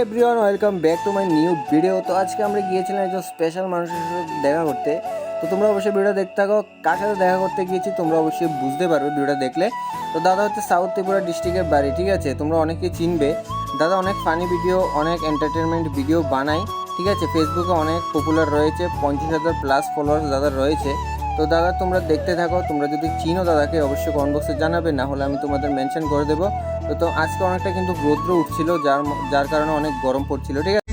Everyone welcome back to my new video. তো আজকে আমরা গিয়েছিলাম একজন স্পেশাল মানুষের সাথে দেখা করতে। তো তোমরা অবশ্যই ভিডিও দেখতে থাকো। কার সাথে দেখা করতে গিয়েছি তোমরা অবশ্যই বুঝতে পারবে ভিডিওটা দেখলে। তো দাদা হচ্ছে সাউথ ত্রিপুরা ডিস্ট্রিক্টের বাড়ি, ঠিক আছে? তোমরা অনেকেই চিনবে। দাদা অনেক ফানি ভিডিও, অনেক এন্টারটেনমেন্ট ভিডিও বানায়, ঠিক আছে? ফেসবুকে অনেক পপুলার রয়েছে, 50,000 প্লাস ফলোয়ার্স দাদার রয়েছে। তো দাদা তোমরা দেখতে থাকো। তোমরা যদি চিনো দাদাকে অবশ্যই কমেন্ট বক্সে জানাবে, না হলে আমি তোমাদের মেনশন করে দেবো। তো আজকে অনেকটা কিন্তু রৌদ্র উঠছিল, যার কারণে অনেক গরম পড়ছিল, ঠিক আছে?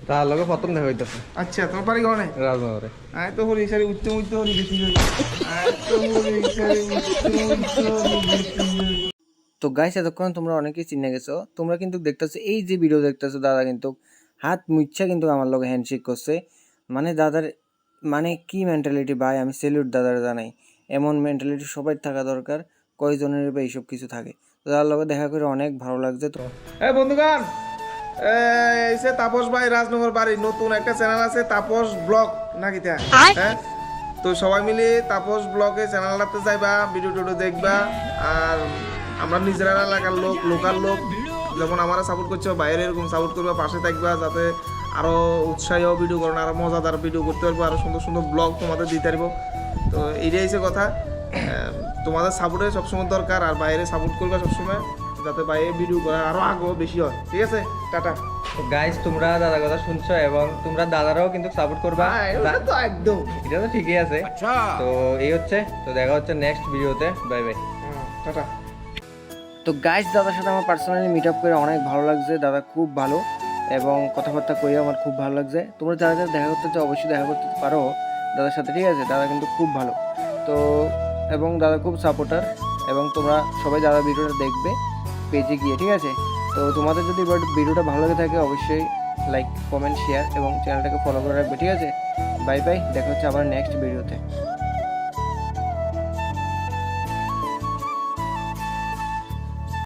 তার লগে প্রথম দেখা হইতেছে। আচ্ছা, তোমার বাড়ি ঘরে রাজনগরে আয় তো হরি সারি উচ্চ মুচ্চ হরি বেশি তো গাইস, এতক্ষণ তোমরা অনেকেই চিনে গেছো। তোমরা কিন্তু দেখতেছো, এই যে ভিডিও দেখতেছো, দাদা কিন্তু হাত মুচ্ছা কিন্তু আমার লগে হ্যান্ডশেক করছে। মানে দাদার মানে কি মেন্টালিটি ভাই, আমি সেলিউট দাদার জানাই। এমন মেন্টালিটি সবাই থাকা দরকার, কয়জনের বা এইসব কিছু থাকে। তো দাদার লগে দেখা করে অনেক ভালো লাগছে। তো এই বন্ধুগান, এই সে তাপস ভাই রাজনগর বাড়ি নতুন একটা চ্যানেল আছে, তাপস ব্লগ নাকি তা? হ্যাঁ, তো সবাই মিলে তাপস ব্লগে চ্যানেলটাতে যাইবা, ভিডিও টিডিও দেখবা। আর আমরা নিজেরা এলাকার লোক, লোকাল লোক যেমন আমরা সাপোর্ট করছো, বাইরে এরকম সাপোর্ট করবা, পাশে থাকবা, যাতে আরো উৎসাহী ভিডিও করো, আরো মজাদার ভিডিও করতে পারবো, আরো সুন্দর সুন্দর ব্লগ তোমাদের দিতে পারবো। তো এইটাই হচ্ছে কথা। তোমাদের সাপোর্টে সবসময় দরকার, আর বাইরে সাপোর্ট করবা সবসময়, যাতে বাইরে ভিডিও করা আরো আগ্রহ বেশি হয়। ঠিক আছে, টাটা। তো গাইস, তোমরা দাদার কথা শুনছো এবং তোমরা দাদারাও কিন্তু সাপোর্ট করবা। এটা তো একদম, এটা তো ঠিকই আছে। তো এই হচ্ছে, তো দেখা হচ্ছে নেক্সট ভিডিওতে। Bye bye, tata. তো গাইস, দাদার সাথে আমার পার্সোনালি মিট আপ করে অনেক ভালো লাগছে। দাদা খুব ভালো এবং কথাবার্তা কই আমার খুব ভালো লাগছে। তোমরা যারা যারা দেখা করতে চাও অবশ্যই দেখা করতে পারো দাদার সাথে, ঠিক আছে? দাদা কিন্তু খুব ভালো। তো এবং দাদা খুব সাপোর্টার, এবং তোমরা সবাই দাদা ভিডিওটা দেখবে পেজে গিয়ে, ঠিক আছে? তো তোমাদের যদি ভিডিওটা ভালো লাগে থাকে অবশ্যই লাইক, কমেন্ট, শেয়ার এবং চ্যানেলটাকে ফলো করে রাখবে, ঠিক আছে? বাই বাই, দেখা হচ্ছে আবার নেক্সট ভিডিওতে।